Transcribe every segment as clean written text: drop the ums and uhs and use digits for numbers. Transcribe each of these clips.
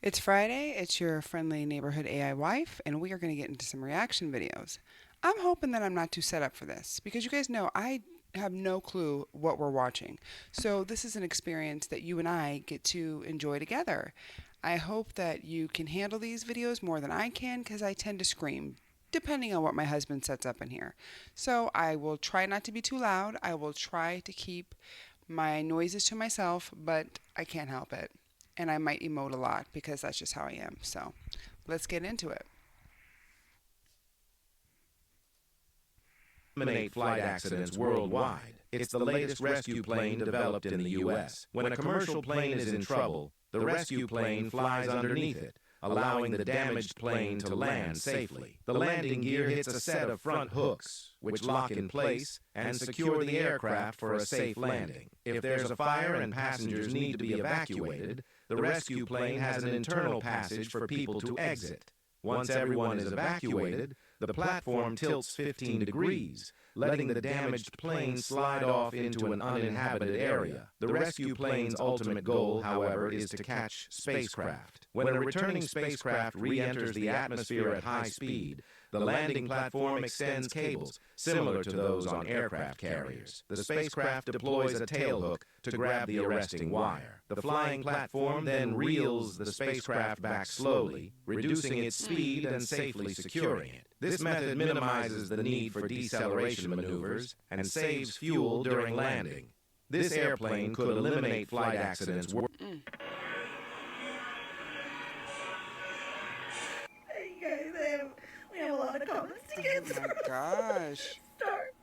It's Friday, it's your friendly neighborhood AI wife, and we are going to get into some reaction videos. I'm hoping that I'm not too set up for this because you guys know I have no clue what we're watching. So, this is an experience that you and I get to enjoy together. I hope that you can handle these videos more than I can because I tend to scream depending on what my husband sets up in here. So, I will try not to be too loud. I will try to keep my noises to myself, but I can't help it. And I might emote a lot because that's just how I am. So let's get into it. Eliminate flight accidents worldwide. It's the latest rescue plane developed in the U.S. When a commercial plane is in trouble, the rescue plane flies underneath it, allowing the damaged plane to land safely. The landing gear hits a set of front hooks, which lock in place and secure the aircraft for a safe landing. If there's a fire and passengers need to be evacuated, the rescue plane has an internal passage for people to exit. Once everyone is evacuated, the platform tilts 15 degrees, letting the damaged plane slide off into an uninhabited area. The rescue plane's ultimate goal, however, is to catch spacecraft. When a returning spacecraft re-enters the atmosphere at high speed, the landing platform extends cables, similar to those on aircraft carriers. The spacecraft deploys a tailhook to grab the arresting wire. The flying platform then reels the spacecraft back slowly, reducing its speed and safely securing it. This method minimizes the need for deceleration maneuvers and saves fuel during landing. This airplane could eliminate flight accidents. Hey guys, we have a lot of comments to get through. Oh my gosh. Start.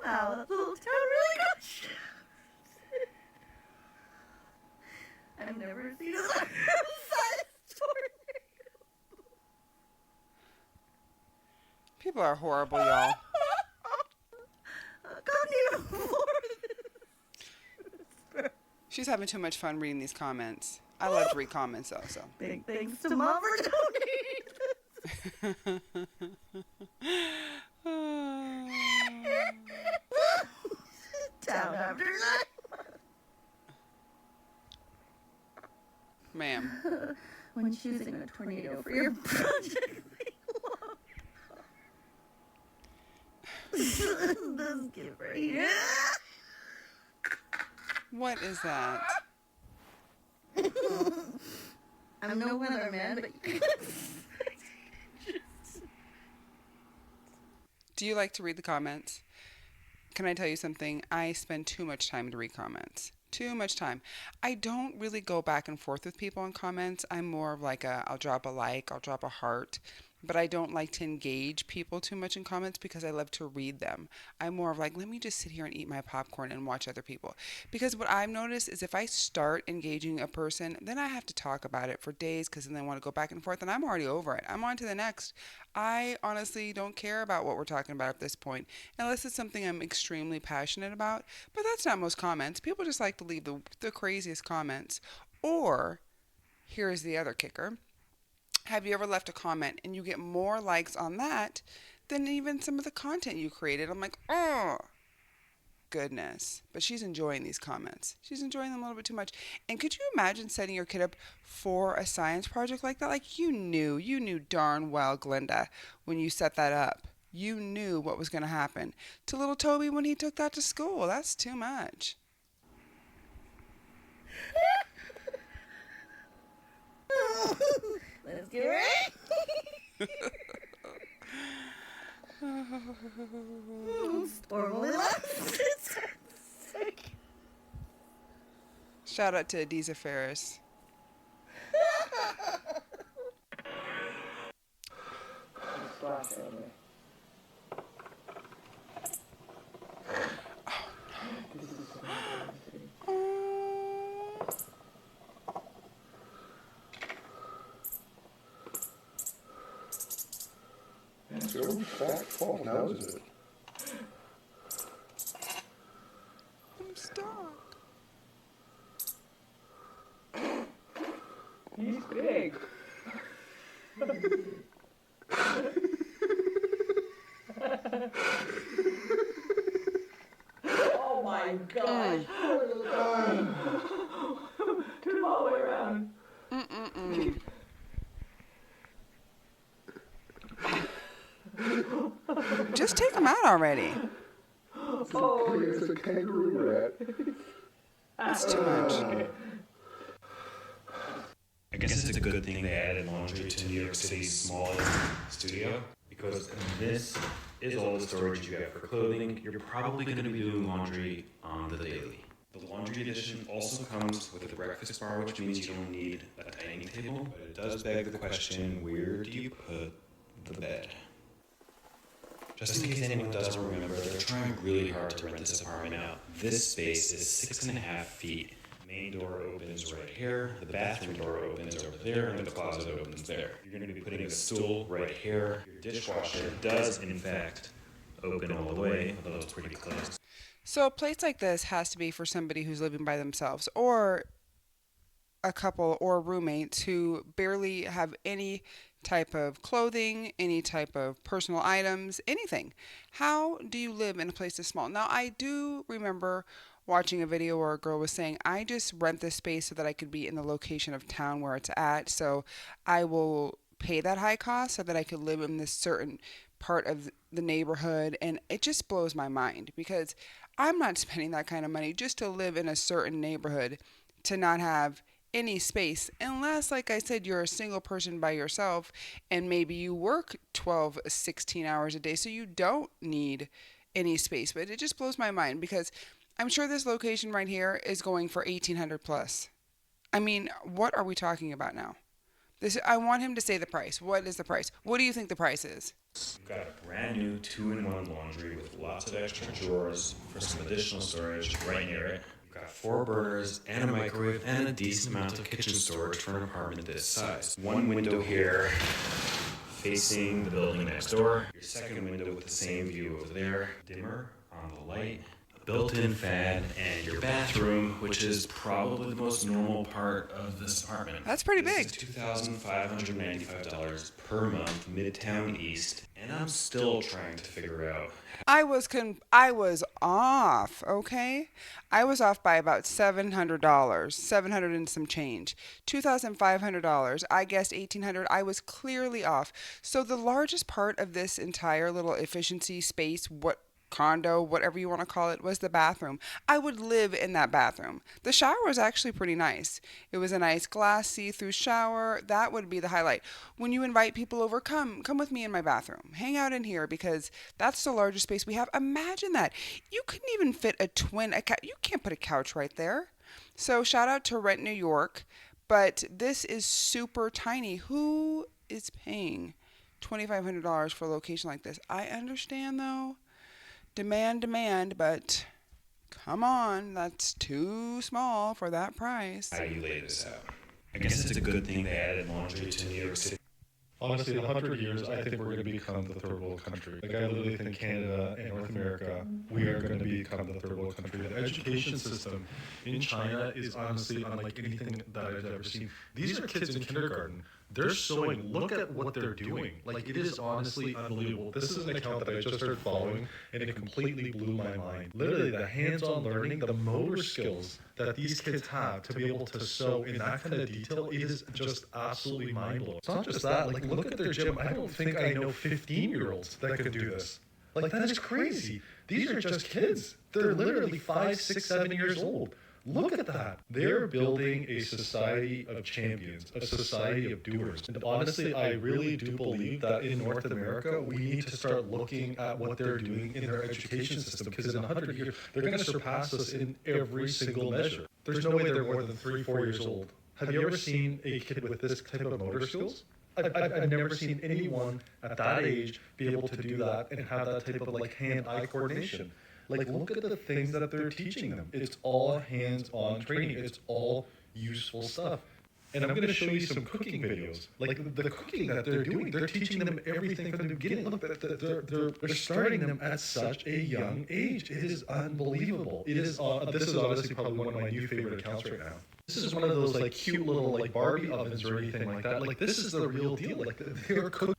Wow, that little town really got shit. I've never seen a sized tornado. People are horrible, y'all. Couldn't even afford this. She's having too much fun reading these comments. I love to read comments though, so. Big thanks to Mom for donating. Town after night. Ma'am. When choosing a tornado for your project, this gift right here. What is that? I'm no weatherman, but you Do you like to read the comments? Can I tell you something? I spend too much time to read comments. Too much time. I don't really go back and forth with people in comments. I'm more of like I'll drop a like, I'll drop a heart, but I don't like to engage people too much in comments because I love to read them. I'm more of like, let me just sit here and eat my popcorn and watch other people. Because what I've noticed is if I start engaging a person, then I have to talk about it for days because then they want to go back and forth and I'm already over it. I'm on to the next. I honestly don't care about what we're talking about at this point, unless it's something I'm extremely passionate about. But that's not most comments. People just like to leave the craziest comments. Or, here's the other kicker. Have you ever left a comment and you get more likes on that than even some of the content you created? I'm like, oh, goodness. But she's enjoying these comments. She's enjoying them a little bit too much. And could you imagine setting your kid up for a science project like that? Like you knew darn well, Glenda, when you set that up. You knew what was going to happen to little Toby when he took that to school. That's too much. let's get ready. Storm only lasts. Shout out to Adiza Ferris. It's really fat fault now, is it? I'm stuck. He's big. Oh my gosh. Turn him all the way around. him out already. Oh, It's a kangaroo rat. That's too much. I guess it's a good thing they added laundry to New York City's smallest studio, because this is all the storage you have for clothing. You're probably going to be doing laundry on the daily. The laundry edition also comes with a breakfast bar, which means you don't need a dining table, but it does beg the question, where do you put the bed? Just in case anyone doesn't remember, they're trying really hard to rent this apartment out. This space is 6.5 feet. The main door opens right here, the bathroom door opens over there, and the closet opens there. You're going to be putting a stool right here. Your dishwasher does, in fact, open all the way, although it's pretty close. So a place like this has to be for somebody who's living by themselves, or a couple or roommates who barely have any type of clothing, any type of personal items, anything. How do you live in a place this small? Now, I do remember watching a video where a girl was saying, I just rent this space so that I could be in the location of town where it's at. So I will pay that high cost so that I could live in this certain part of the neighborhood. And it just blows my mind because I'm not spending that kind of money just to live in a certain neighborhood, to not have any space, unless, like I said, you're a single person by yourself and maybe you work 12, 16 hours a day, so you don't need any space. But it just blows my mind because I'm sure this location right here is going for $1,800 plus. I mean, what are we talking about now? I want him to say the price. What is the price? What do you think the price is? We've got a brand new 2-in-1 laundry with lots of extra drawers for some additional storage right near it. We've got 4 burners and a microwave and a decent amount of kitchen storage for an apartment this size. One window here facing the building next door. Your second window with the same view over there. Dimmer on the light. Built-in fan, and your bathroom, which is probably the most normal part of this apartment. That's pretty big. This is $2,595 per month, Midtown East, and I'm still trying to figure out. I was off, okay? I was off by about $700, 700 and some change. $2,500. I guessed $1,800. I was clearly off. So the largest part of this entire little efficiency space, condo, whatever you want to call it, was the bathroom. I would live in that bathroom. The shower was actually pretty nice. It was a nice glass see-through shower. That would be the highlight. When you invite people over, come with me in my bathroom. Hang out in here because that's the largest space we have. Imagine that. You couldn't even fit you can't put a couch right there. So shout out to Rent New York, but this is super tiny. Who is paying $2,500 for a location like this? I understand though. Demand, but come on, that's too small for that price. How do you lay this out? I guess it's a good thing they added laundry to New York City. Honestly, in 100 years, I think we're going to become the third world country. Like, I literally think Canada and North America, we are going to become the third world country. The education system in China is honestly unlike anything that I've ever seen. These are kids in kindergarten. They're sewing. Look at what they're doing. Like, it is honestly unbelievable. This is an account that I just started following, and it completely blew my mind. Literally, the hands-on learning, the motor skills that these kids have to be able to sew in that kind of detail, it is just absolutely mind-blowing. It's not just that. Like, look at their gym. I don't think I know 15-year-olds that could do this. Like, that is crazy. These are just kids. They're literally 5, 6, 7 years old. Look at that. They're building a society of champions, a society of doers. And honestly, I really do believe that in North America, we need to start looking at what they're doing in their education system, because in 100 years, they're going to surpass us in every single measure. There's no way they're more than 3, 4 years old. Have you ever seen a kid with this type of motor skills? I've never seen anyone at that age be able to do that and have that type of like hand-eye coordination. Like, look at the things that they're teaching them. It's all hands-on training. It's all useful stuff. And I'm going to show you some cooking videos. Like, the cooking that they're doing, they're teaching them everything from the beginning. Look, they're starting them at such a young age. It is unbelievable. This is honestly probably one of my new favorite accounts right now. This is one of those, like, cute little, like, Barbie ovens or anything like that. Like, this is the real deal. Like, they're cooking.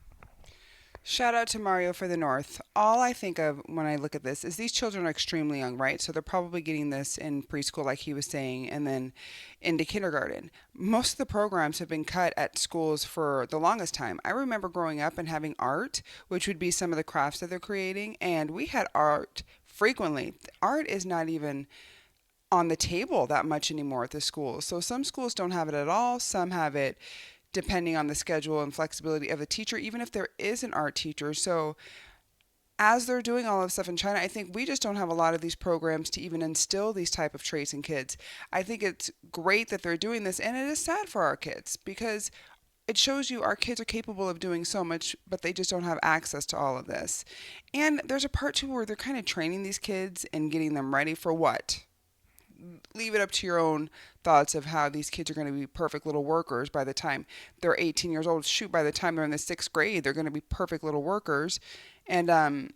Shout out to Mario for the North. All I think of when I look at this is these children are extremely young, right? So they're probably getting this in preschool, like he was saying, and then into kindergarten. Most of the programs have been cut at schools for the longest time. I remember growing up and having art, which would be some of the crafts that they're creating, and we had art frequently. Art is not even on the table that much anymore at the schools. So some schools don't have it at all, some have it depending on the schedule and flexibility of the teacher, even if there is an art teacher. So as they're doing all of stuff in China, I think we just don't have a lot of these programs to even instill these type of traits in kids. I think it's great that they're doing this, and it is sad for our kids because it shows you our kids are capable of doing so much, but they just don't have access to all of this. And there's a part too where they're kind of training these kids and getting them ready for what? Leave it up to your own thoughts of how these kids are going to be perfect little workers by the time they're 18 years old. Shoot, by the time they're in the sixth grade, they're going to be perfect little workers. And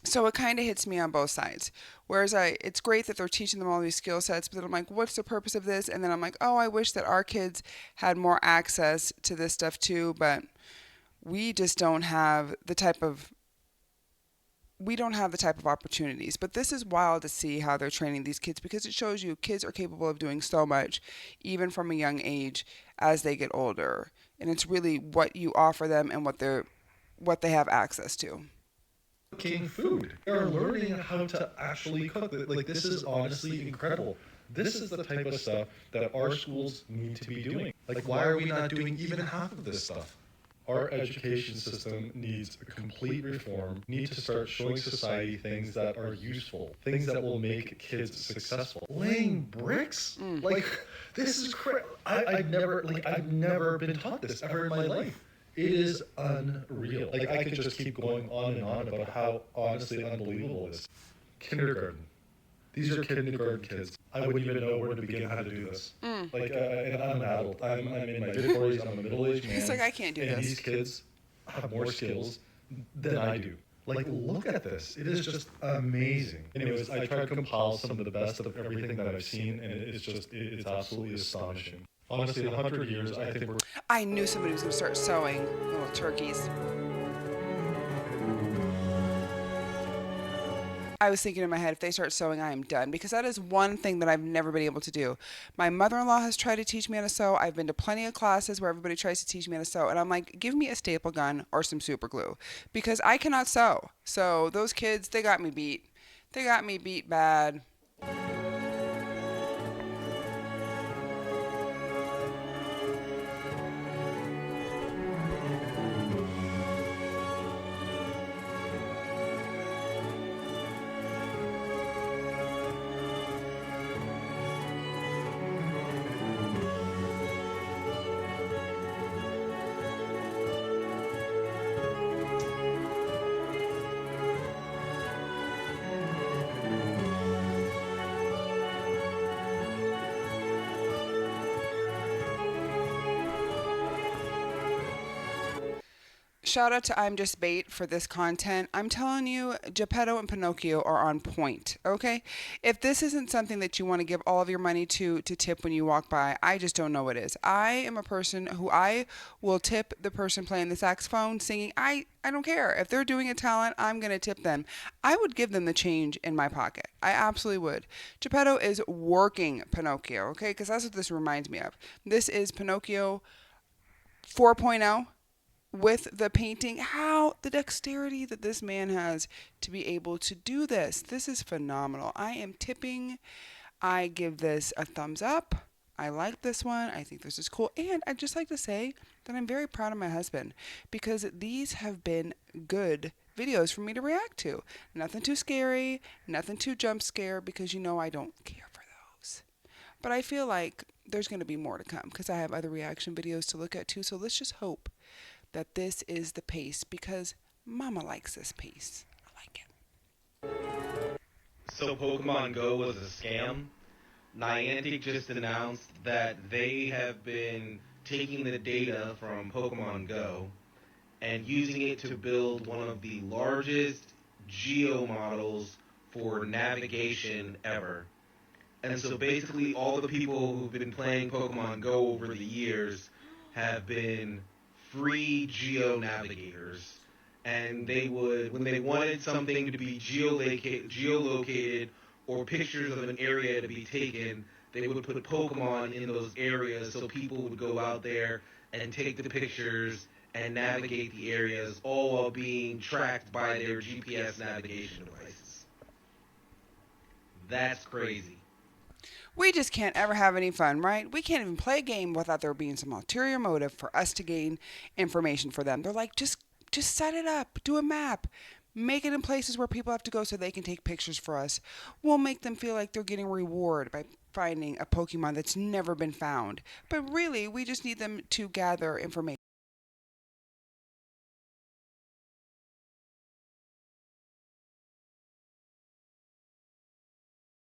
so it kind of hits me on both sides. Whereas it's great that they're teaching them all these skill sets, but then I'm like, what's the purpose of this? And then I'm like, oh, I wish that our kids had more access to this stuff too, but we just don't have the type of opportunities. But this is wild to see how they're training these kids because it shows you kids are capable of doing so much, even from a young age as they get older. And it's really what you offer them and what they have access to. Cooking food. They're learning how to actually cook. Like, this is honestly incredible. This is the type of stuff that our schools need to be doing. Like, why are we not doing even half of this stuff? Our education system needs a complete reform. We need to start showing society things that are useful, things that will make kids successful. Laying bricks? Like, this is I've never been taught this ever in my life. It is unreal. Like, I could just keep going on and on about how honestly unbelievable it is. Kindergarten. These are kindergarten kids. I wouldn't even know where to begin how to do this. Like, and I'm an adult. I'm in my mid-40s. I'm a middle-aged man. He's like, I can't do and this. These kids have more skills than I do. Like, look at this. It is just amazing. Anyways, I tried to compile some of the best of everything that I've seen, and it's absolutely astonishing. Honestly, in 100 years, I think we're... I knew somebody was going to start sewing little turkeys. I was thinking in my head, if they start sewing, I am done. Because that is one thing that I've never been able to do. My mother-in-law has tried to teach me how to sew. I've been to plenty of classes where everybody tries to teach me how to sew. And I'm like, give me a staple gun or some super glue. Because I cannot sew. So those kids, they got me beat. They got me beat bad. Shout out to I'm Just Bait for this content. I'm telling you, Geppetto and Pinocchio are on point, okay? If this isn't something that you want to give all of your money to tip when you walk by, I just don't know what is. I am a person who I will tip the person playing the saxophone, singing. I don't care. If they're doing a talent, I'm going to tip them. I would give them the change in my pocket. I absolutely would. Geppetto is working Pinocchio, okay? Because that's what this reminds me of. This is Pinocchio 4.0. With the painting, how the dexterity that this man has to be able to do this. This is phenomenal. I am tipping. I give this a thumbs up. I like this one. I think this is cool. And I'd just like to say that I'm very proud of my husband because these have been good videos for me to react to. Nothing too scary, nothing too jump scare because you know I don't care for those. But I feel like there's going to be more to come because I have other reaction videos to look at too. So let's just hope that this is the pace because Mama likes this pace. I like it. So Pokemon Go was a scam. Niantic just announced that they have been taking the data from Pokemon Go and using it to build one of the largest geo models for navigation ever. And so basically all the people who've been playing Pokemon Go over the years have been free geo navigators, and they would, when they wanted something to be geolocated or pictures of an area to be taken, they would put Pokemon in those areas so people would go out there and take the pictures and navigate the areas, all while being tracked by their GPS navigation devices. That's crazy. We just can't ever have any fun, right? We can't even play a game without there being some ulterior motive for us to gain information for them. They're like, just set it up, do a map, make it in places where people have to go so they can take pictures for us. We'll make them feel like they're getting reward by finding a Pokemon that's never been found. But really, we just need them to gather information